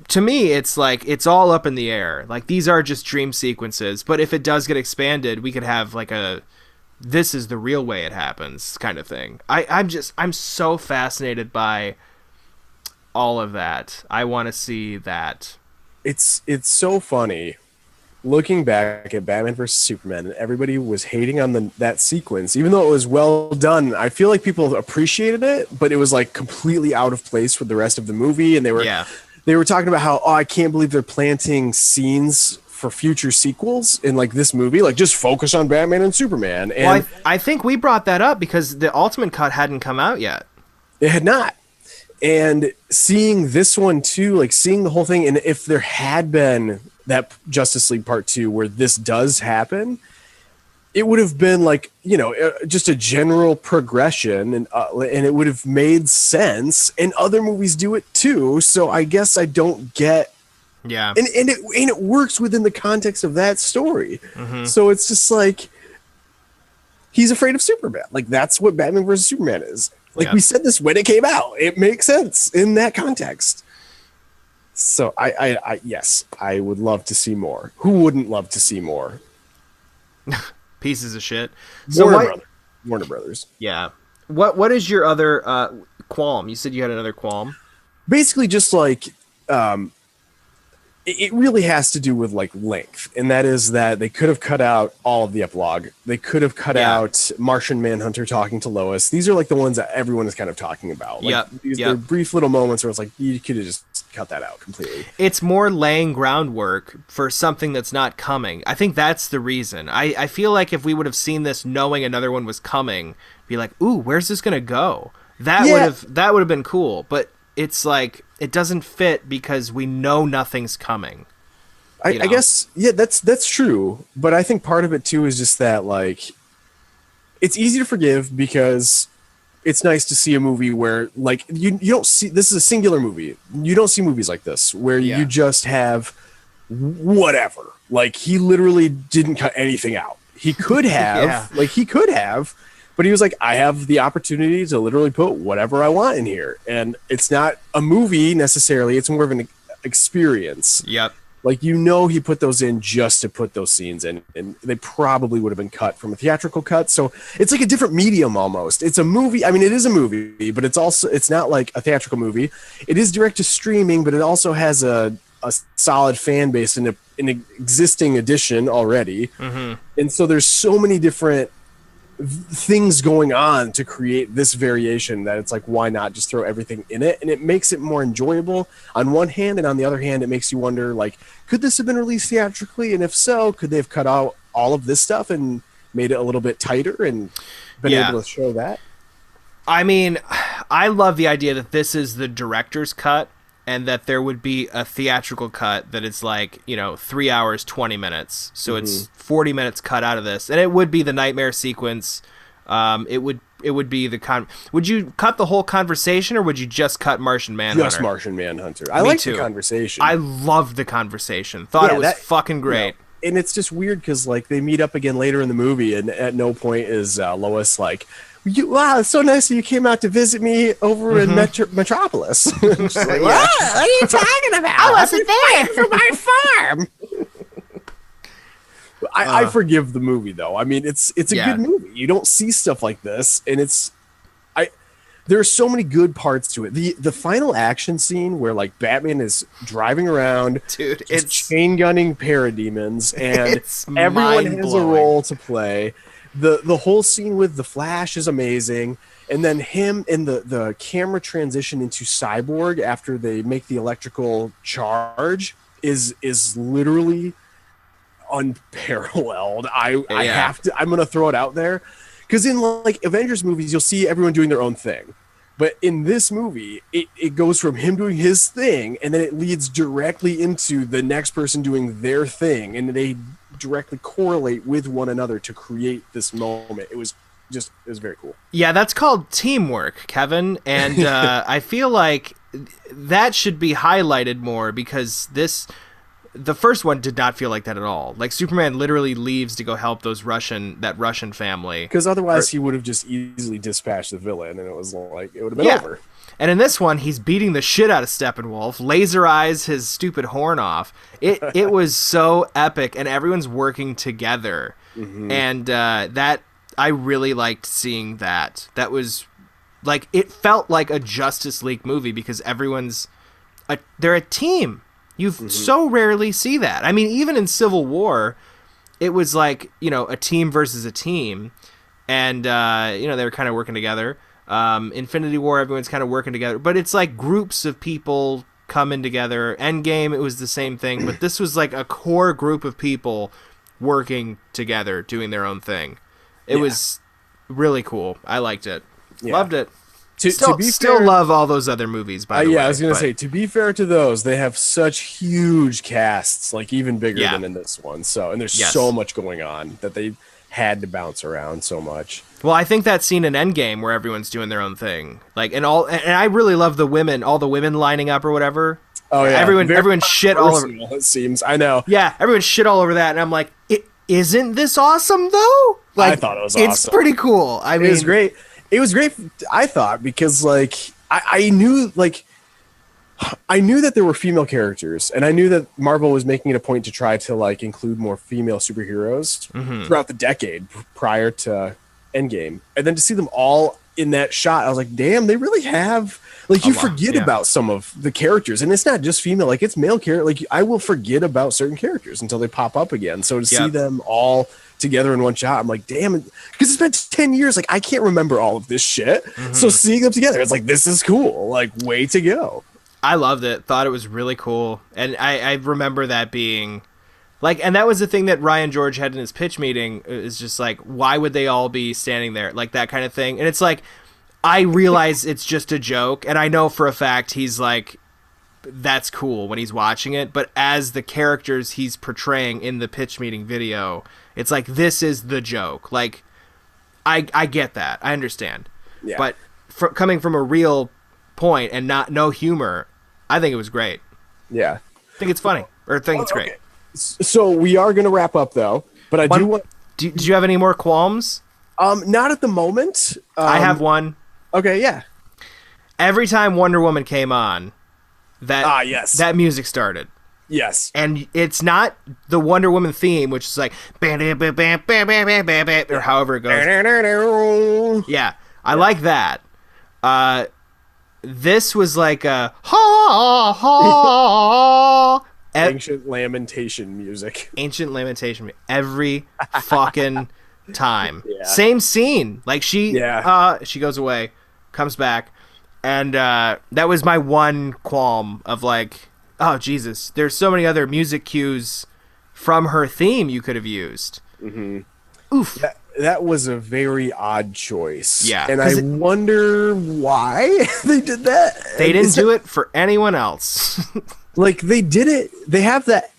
To me, it's like, it's all up in the air. Like, these are just dream sequences. But if it does get expanded, we could have like this is the real way it happens kind of thing. I'm so fascinated by all of that. I want to see that. It's so funny. Looking back at Batman vs. Superman, and everybody was hating on that sequence, even though it was well done. I feel like people appreciated it, but it was like completely out of place with the rest of the movie. And they were talking about how, I can't believe they're planting scenes for future sequels in like this movie. Like, just focus on Batman and Superman. And well, I think we brought that up because the Ultimate Cut hadn't come out yet. It had not. And seeing this one too, like seeing the whole thing, and if there had been that Justice League Part 2 where this does happen, it would have been like, just a general progression, and it would have made sense, and other movies do it too. So I guess I don't get, and it works within the context of that story. So it's just like, he's afraid of Superman. Like, that's what Batman versus Superman is. Like, we said this when it came out. It makes sense in that context. So yes, I would love to see more. Who wouldn't love to see more? Pieces of shit. Warner Brothers. Yeah. What is your other qualm? You said you had another qualm. Basically, just like it really has to do with like length, and that is that they could have cut out all of the epilogue. They could have cut out Martian Manhunter talking to Lois. These are like the ones that everyone is kind of talking about. Like, they're brief little moments where it's like, you could have just cut that out completely. It's more laying groundwork for something that's not coming. I think that's the reason. I feel like if we would have seen this knowing another one was coming, be like, ooh, where's this gonna go? That would have been cool. But it's like, it doesn't fit because we know nothing's coming. I guess, that's true. But I think part of it too is just that, like, it's easy to forgive because it's nice to see a movie where, like, you don't see, this is a singular movie. You don't see movies like this where you just have whatever. Like, he literally didn't cut anything out. He could have, but he was like, I have the opportunity to literally put whatever I want in here. And it's not a movie necessarily. It's more of an experience. Yep. Like, he put those in just to put those scenes in, and they probably would have been cut from a theatrical cut. So it's like a different medium almost. It's a movie. I mean, it is a movie, but it's not like a theatrical movie. It is direct to streaming, but it also has a solid fan base in an existing edition already. And so there's so many different things going on to create this variation that it's like, why not just throw everything in it? And it makes it more enjoyable on one hand, and on the other hand, it makes you wonder, like, could this have been released theatrically? And if so, could they have cut out all of this stuff and made it a little bit tighter and been able to show that? I mean, I love the idea that this is the director's cut and that there would be a theatrical cut that is like, 3 hours, 20 minutes. So it's 40 minutes cut out of this. And it would be the Knightmare sequence. It would be would you cut the whole conversation, or would you just cut Martian Manhunter? Just Martian Manhunter. I like the conversation. I loved the conversation. Thought it was fucking great. And it's just weird because, like, they meet up again later in the movie, and at no point is Lois like, wow, it's so nice that you came out to visit me over in Metropolis. She's like, what are you talking about? I wasn't there for my farm. I forgive the movie, though. I mean, it's a good movie. You don't see stuff like this, and There are so many good parts to it. The final action scene where like Batman is driving around, Dude, just it's chain gunning parademons, and it's everyone has a mind-blowing. role to play. The whole scene with the Flash is amazing, and then him and the camera transition into Cyborg after they make the electrical charge is literally unparalleled. I'm gonna throw it out there, because in like Avengers movies you'll see everyone doing their own thing, but in this movie it goes from him doing his thing and then it leads directly into the next person doing their thing, and they directly correlate with one another to create this moment. It was very cool. Yeah, that's called teamwork, Kevin, and I feel like that should be highlighted more, because the first one did not feel like that at all. Like, Superman literally leaves to go help that Russian family. Because otherwise he would have just easily dispatched the villain, and it was like, it would have been over. And in this one, he's beating the shit out of Steppenwolf, laser eyes his stupid horn off. It was so epic, and everyone's working together. Mm-hmm. And that, I really liked seeing that. That was, like, it felt like a Justice League movie, because they're a team. You so rarely see that. I mean, even in Civil War, it was like, a team versus a team. And, they were kind of working together. Infinity War, everyone's kind of working together. But it's like groups of people coming together. Endgame, it was the same thing. But this was like a core group of people working together, doing their own thing. It was really cool. I liked it. Yeah. Loved it. Still love all those other movies, by the way. Yeah, I was going to say, to be fair to those, they have such huge casts, like even bigger than in this one. So, and there's so much going on that they had to bounce around so much. Well, I think that scene in Endgame where everyone's doing their own thing, like, and I really love all the women lining up or whatever. Oh yeah, everyone shit all over. It seems, I know. Yeah, everyone shit all over that, and I'm like, isn't this awesome though? Like, I thought it was awesome. It's pretty cool. I mean, it was great. It was great, I thought, because like I knew that there were female characters, and I knew that Marvel was making it a point to try to like include more female superheroes throughout the decade prior to Endgame, and then to see them all in that shot, I was like, damn, they really have, like, you forget about some of the characters, and it's not just female, like, it's male character. Like, I will forget about certain characters until they pop up again. So to see them all together in one shot, I'm like, damn it, because it's been 10 years, like, I can't remember all of this shit. So seeing them together, it's like, this is cool, like, way to go. I loved it, thought it was really cool, and I remember that being like, and that was the thing that Ryan George had in his pitch meeting, is just like, why would they all be standing there, like, that kind of thing. And it's like, I realize it's just a joke, and I know for a fact he's like, that's cool when he's watching it, but as the characters he's portraying in the pitch meeting video, it's like, this is the joke. Like, I get that, I understand, but coming from a real point and no humor, I think it was great. I think it's funny, or I think it's great. So we are going to wrap up though, but I do want. Did you have any more qualms? Not at the moment. I have one. Okay, yeah. Every time Wonder Woman came on, that music started. Yes. And it's not the Wonder Woman theme, which is like, or however it goes. Yeah, I like that. This was like a ha ha. Ancient lamentation music. Every fucking time. Same scene. Like, she goes away, comes back, and that was my one qualm of like, oh Jesus, there's so many other music cues from her theme you could have used. Oof. That was a very odd choice. Yeah. And I wonder why they did that. They didn't do it for anyone else. Like, they did it. They have that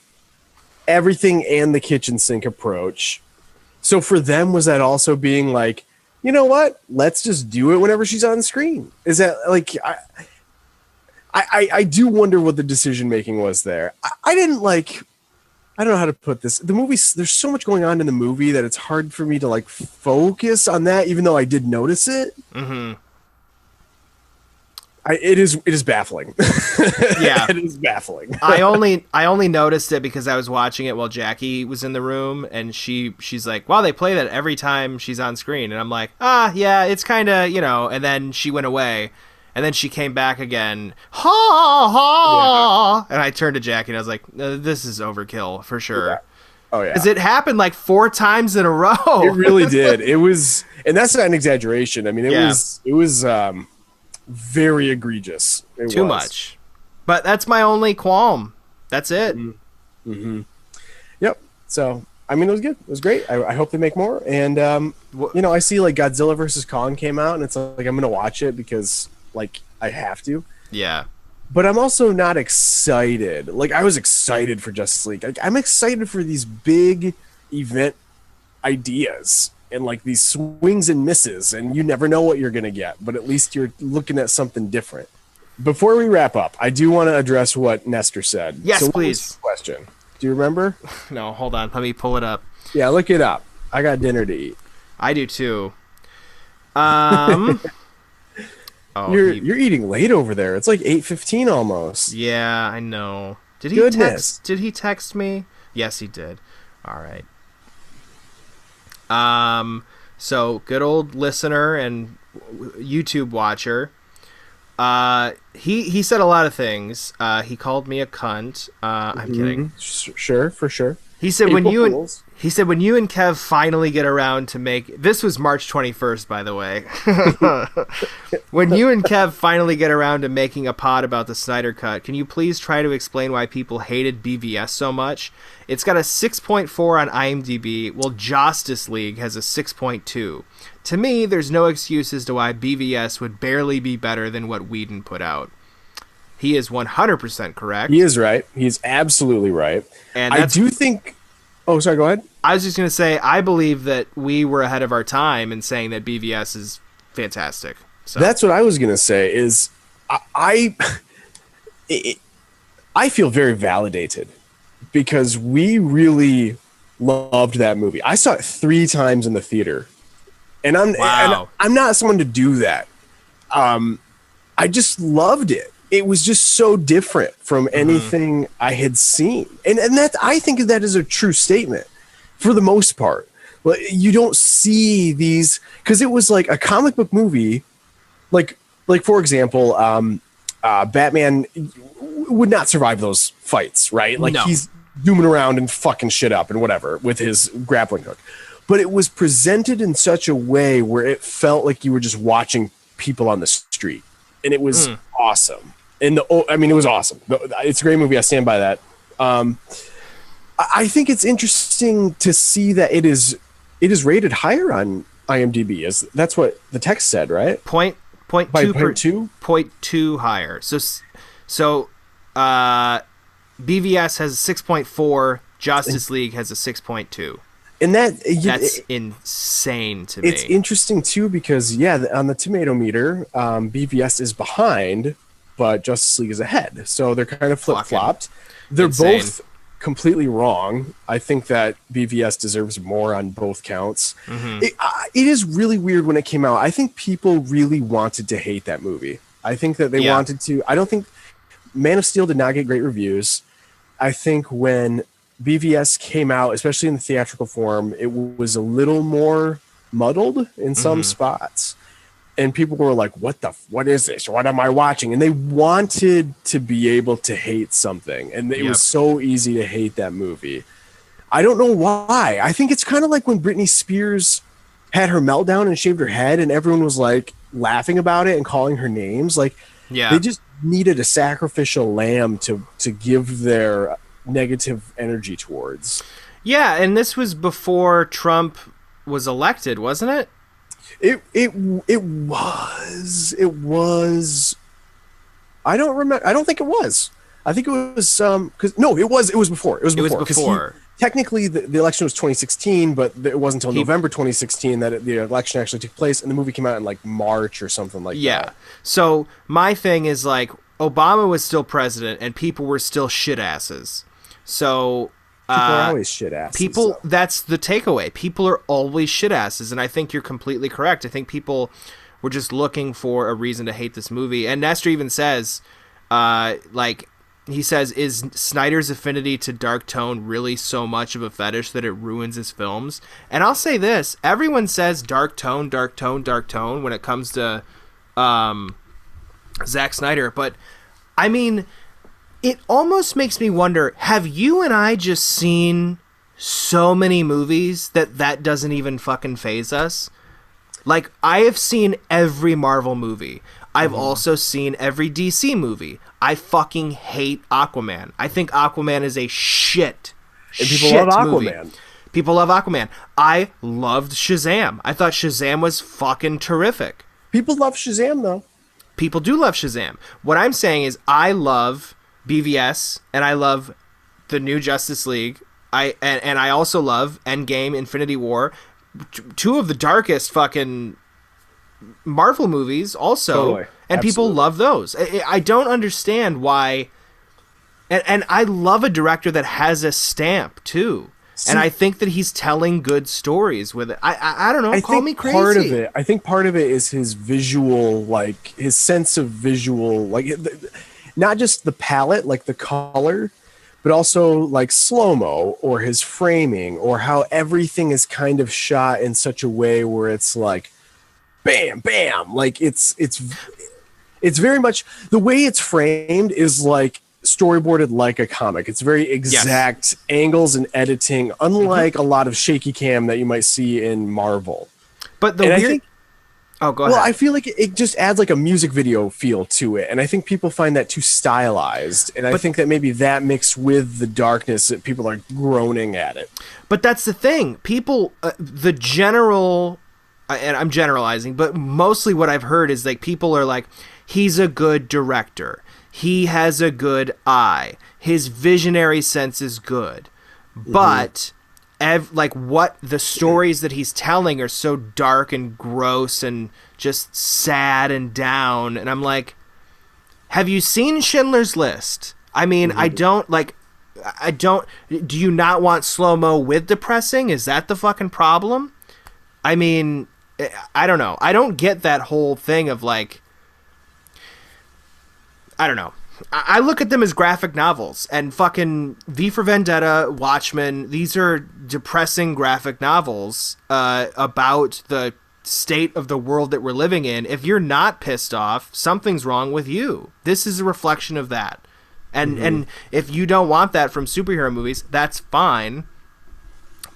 everything and the kitchen sink approach. So for them, was that also being like, you know what? Let's just do it whenever she's on screen. Is that like, I do wonder what the decision making was there. I didn't like, I don't know how to put this. The movie, there's so much going on in the movie that it's hard for me to like focus on that, even though I did notice it. It is baffling. Yeah, it is baffling. I only noticed it because I was watching it while Jackie was in the room, and she's like, "Wow, they play that every time she's on screen," and I'm like, yeah, it's kind of, and then she went away, and then she came back again, ha ha, and I turned to Jackie and I was like, "This is overkill for sure." Yeah. Oh yeah, because it happened like 4 times in a row. It really did. It was, and that's not an exaggeration. I mean, it was very egregious. Too much. But that's my only qualm. That's it. Mm-hmm. Yep. So, I mean, it was good. It was great. I hope they make more. And, I see like Godzilla vs. Kong came out, and it's like, I'm going to watch it because like I have to. Yeah. But I'm also not excited. Like, I was excited for Justice League. Like, I'm excited for these big event ideas and like these swings and misses, and you never know what you're going to get, but at least you're looking at something different. Before we wrap up, I do want to address what Nestor said. Yes, so please. Question. Do you remember? No, hold on. Let me pull it up. Yeah, look it up. I got dinner to eat. I do too. You're eating late over there. It's like 8:15 almost. Yeah, I know. Did he text me? Yes, he did. All right. So good old listener and YouTube watcher. He said a lot of things. He called me a cunt. I'm kidding. Sure, for sure. He said when you and Kev finally get around to make this was March 21st, by the way. When you and Kev finally get around to making a pod about the Snyder Cut, can you please try to explain why people hated BVS so much? It's got a 6.4 on IMDb, while Justice League has a 6.2. To me, there's no excuse as to why BVS would barely be better than what Whedon put out. He is 100% correct. He is right. He is absolutely right. And I do think... Oh, sorry, go ahead. I was just going to say, I believe that we were ahead of our time in saying that BVS is fantastic. So. That's what I was going to say, is I feel very validated because we really loved that movie. I saw it 3 times in the theater. And I'm not someone to do that. I just loved it. It was just so different from anything I had seen. And that, I think that is a true statement for the most part. Well, you don't see these, because it was like a comic book movie. Like for example, Batman would not survive those fights, right? Like he's zooming around and fucking shit up and whatever with his grappling hook. But it was presented in such a way where it felt like you were just watching people on the street. And it was awesome. And it was awesome. It's a great movie. I stand by that. I think it's interesting to see that it is rated higher on IMDb. That's what the text said, right? Point two higher. So BVS has a 6.4. Justice League has a 6.2. And that's insane to me. It's interesting too because on the tomato meter, BVS is behind, but Justice League is ahead. So they're kind of flip-flopped. They're insane. Both completely wrong. I think that BVS deserves more on both counts. It is really weird when it came out. I think people really wanted to hate that movie. I think that they wanted to. I don't think Man of Steel did not get great reviews. I think when BVS came out, especially in the theatrical form, it was a little more muddled in some spots. And people were like, what is this? What am I watching? And they wanted to be able to hate something. And it was so easy to hate that movie. I don't know why. I think it's kind of like when Britney Spears had her meltdown and shaved her head and everyone was like laughing about it and calling her names. Like they just needed a sacrificial lamb to give their negative energy towards. Yeah, and this was before Trump was elected, wasn't it? It was. I don't remember. I don't think it was. I think it was it was before. It was before. Technically, the election was 2016, but it wasn't until November 2016 that the election actually took place, and the movie came out in like March or something like that. Yeah. So my thing is like Obama was still president, and people were still shit asses. So people are always shit asses. That's the takeaway. People are always shit asses, and I think you're completely correct. I think people were just looking for a reason to hate this movie. And Nestor even says, he says, is Snyder's affinity to dark tone really so much of a fetish that it ruins his films? And I'll say this, everyone says dark tone when it comes to Zack Snyder, but I mean, it almost makes me wonder, have you and I just seen so many movies that doesn't even fucking faze us? Like, I have seen every Marvel movie. I've also seen every DC movie. I fucking hate Aquaman. I think Aquaman is a shit. And people love Aquaman. Movie. People love Aquaman. I loved Shazam. I thought Shazam was fucking terrific. People love Shazam, though. People do love Shazam. What I'm saying is I love BVS, and I love the new Justice League. And I also love Endgame, Infinity War, two of the darkest fucking Marvel movies also. Totally. And Absolutely. people love those. I don't understand why. And I love a director that has a stamp too. And I think that he's telling good stories with it. I don't know. Call me crazy. I think part of it is his visual, like his sense of visual, like not just the palette, like the color, but also like slow-mo or his framing or how everything is kind of shot in such a way where it's like bam, bam. Like it's very much the way it's framed is like storyboarded like a comic. It's very exact angles and editing, unlike a lot of shaky cam that you might see in Marvel. But go ahead. Well, I feel like it just adds like a music video feel to it, and I think people find that too stylized, and I think that maybe that mixed with the darkness that people are groaning at it. But that's the thing. People, the general, and I'm generalizing, but mostly what I've heard is like people are like, he's a good director. He has a good eye. His visionary sense is good. But like what the stories that he's telling are so dark and gross and just sad and down. And I'm like, have you seen Schindler's List? I mean, do you not want slow-mo with depressing? Is that the fucking problem? I mean, I don't know. I don't get that whole thing of like, I don't know. I look at them as graphic novels, and fucking V for Vendetta, Watchmen, these are depressing graphic novels about the state of the world that we're living in. If you're not pissed off, something's wrong with you. This is a reflection of that. And if you don't want that from superhero movies, that's fine.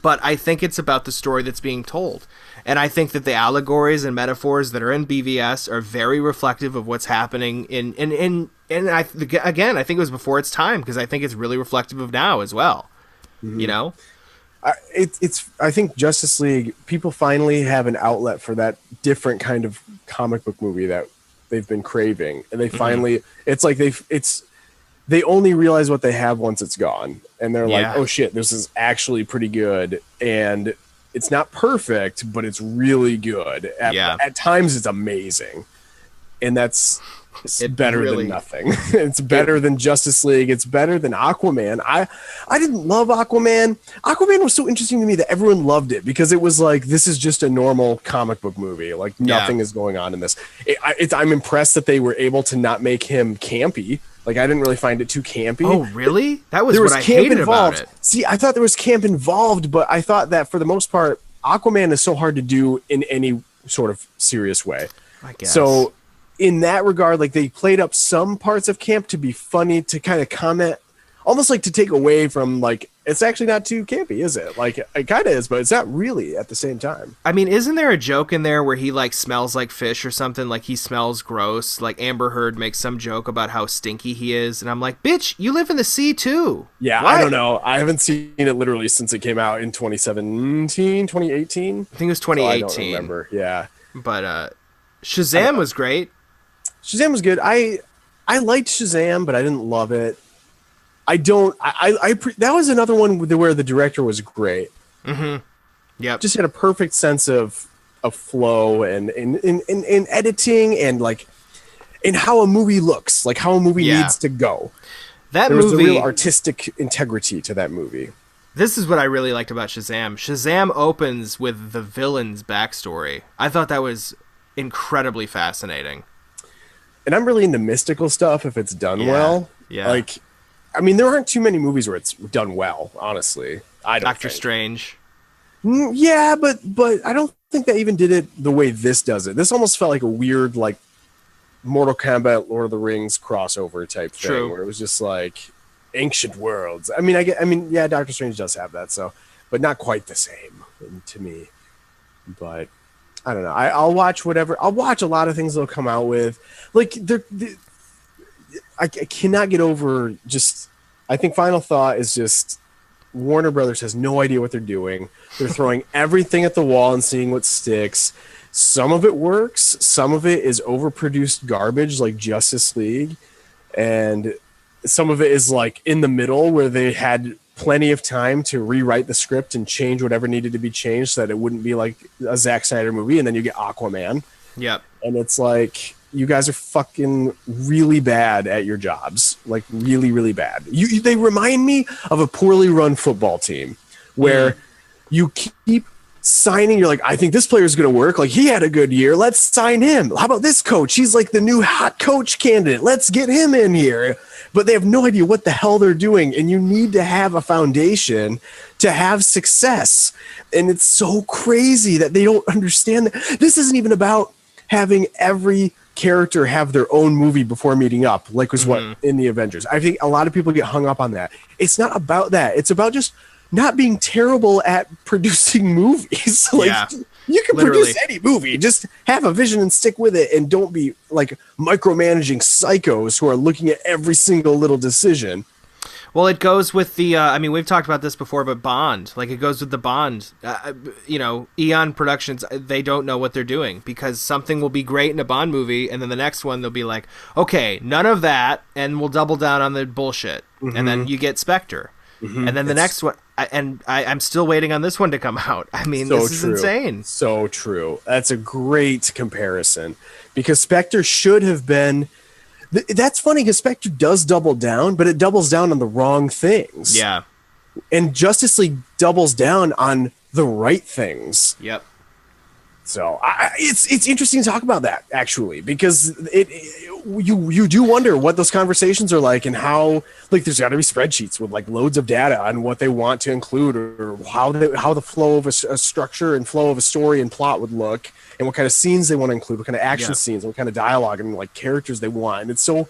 But I think it's about the story that's being told. And I think that the allegories and metaphors that are in BVS are very reflective of what's happening and I think it was before its time, because I think it's really reflective of now as well. You know? I think Justice League, people finally have an outlet for that different kind of comic book movie that they've been craving. And they finally, it's like they only realize what they have once it's gone. And they're like, oh shit, this is actually pretty good. And it's not perfect, but it's really good. At times it's amazing. And that's better than nothing. It's better than Justice League. It's better than Aquaman. I didn't love Aquaman. Aquaman was so interesting to me that everyone loved it because it was like, this is just a normal comic book movie. Like nothing is going on in this. I'm impressed that they were able to not make him campy. Like I didn't really find it too campy. Oh, really? That was what I hated about it. See, I thought there was camp involved, but I thought that for the most part, Aquaman is so hard to do in any sort of serious way. I guess. So in that regard, like they played up some parts of camp to be funny, to kind of comment, almost like to take away from like, it's actually not too campy, is it? Like it kind of is, but it's not really at the same time. I mean, isn't there a joke in there where he like smells like fish or something? Like he smells gross. Like Amber Heard makes some joke about how stinky he is. And I'm like, bitch, you live in the sea too. Yeah, what? I don't know. I haven't seen it literally since it came out in 2017, 2018. I think it was 2018. So I don't remember. Yeah. But Shazam was great. Shazam was good. I liked Shazam, but I didn't love it. That was another one where the director was great. Yep. Just had a perfect sense of flow and in editing and like in how a movie looks, like how a movie needs to go. There was a real artistic integrity to that movie. This is what I really liked about Shazam. Shazam opens with the villain's backstory. I thought that was incredibly fascinating. And I'm really into mystical stuff if it's done well. Yeah. Like, I mean, there aren't too many movies where it's done well, honestly. Doctor Strange. Yeah, but I don't think that even did it the way this does it. This almost felt like a weird, like, Mortal Kombat, Lord of the Rings crossover type thing. True. Where it was just like ancient worlds. I mean, yeah, Doctor Strange does have that, so, but not quite the same to me. But I don't know. I'll watch whatever. I'll watch a lot of things they'll come out with. Like, I cannot get over just. I think Final Thought is just Warner Brothers has no idea what they're doing. They're throwing everything at the wall and seeing what sticks. Some of it works. Some of it is overproduced garbage, like Justice League, and some of it is like in the middle where they had plenty of time to rewrite the script and change whatever needed to be changed so that it wouldn't be like a Zack Snyder movie. And then you get Aquaman. Yep. And it's like, you guys are fucking really bad at your jobs. Like, really, really bad. They remind me of a poorly run football team where you keep signing. You're like, I think this player is going to work. Like, he had a good year. Let's sign him. How about this coach? He's like the new hot coach candidate. Let's get him in here. But they have no idea what the hell they're doing. And you need to have a foundation to have success. And it's so crazy that they don't understand that. This isn't even about having every character have their own movie before meeting up, like was what in the Avengers. I think a lot of people get hung up on that. It's not about that. It's about just not being terrible at producing movies. Like, you can produce any movie. Just have a vision and stick with it, and don't be like micromanaging psychos who are looking at every single little decision. Well, it goes with the, I mean, we've talked about this before, but Bond. Like, it goes with the Bond. Eon Productions, they don't know what they're doing, because something will be great in a Bond movie, and then the next one they'll be like, okay, none of that, and we'll double down on the bullshit. And then you get Spectre. And then the next one, I'm still waiting on this one to come out. I mean, this is insane. So true. That's a great comparison, because Spectre should have been... That's funny, because Spectre does double down, but it doubles down on the wrong things. Yeah. And Justice League doubles down on the right things. Yep. So it's interesting to talk about that, actually, because you do wonder what those conversations are like, and how, like, there's got to be spreadsheets with like loads of data on what they want to include, or how the flow of a structure and flow of a story and plot would look, and what kind of scenes they want to include, what kind of action scenes, what kind of dialogue and like characters they want. And it's so,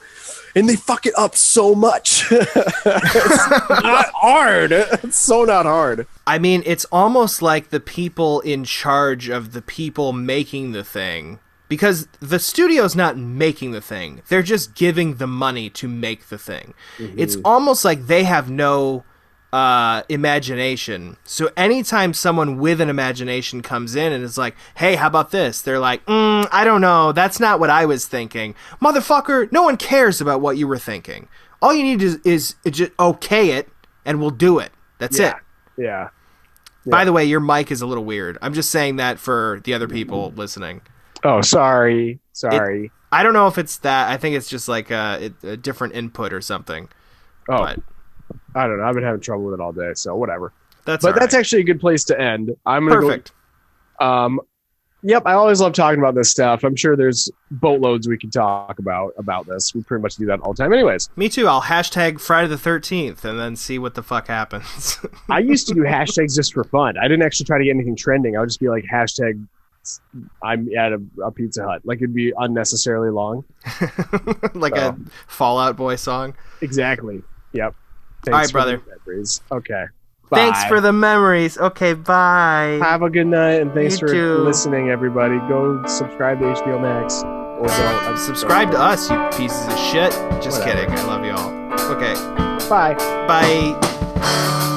and they fuck it up so much. It's not hard. It's so not hard. I mean, it's almost like the people in charge of the people making the thing, because the studio's not making the thing. They're just giving the money to make the thing. It's almost like they have no imagination. So anytime someone with an imagination comes in and is like, hey, how about this? They're like, I don't know. That's not what I was thinking. Motherfucker, no one cares about what you were thinking. All you need is just okay it, and we'll do it. That's it. Yeah. By the way, your mic is a little weird. I'm just saying that for the other people listening. Oh, sorry. I don't know if it's that. I think it's just like a different input or something. Oh, but I don't know. I've been having trouble with it all day, so whatever. That's actually a good place to end. I'm gonna perfect. Yep, I always love talking about this stuff. I'm sure there's boatloads we can talk about this. We pretty much do that all the time anyways. Me too. I'll hashtag Friday the 13th and then see what the fuck happens. I used to do hashtags just for fun. I didn't actually try to get anything trending. I would just be like, hashtag I'm at a Pizza Hut. Like, it'd be unnecessarily long. Like a Fallout Boy song. Exactly. Yep. Thanks, all right, brother. Okay. Bye. Thanks for the memories. Okay, bye. Have a good night, and thanks You for too. listening, everybody. Go subscribe to HBO Max. Or don't. Subscribe to us, you pieces of shit. Just Whatever. kidding. I love you all. Okay. Bye. Bye.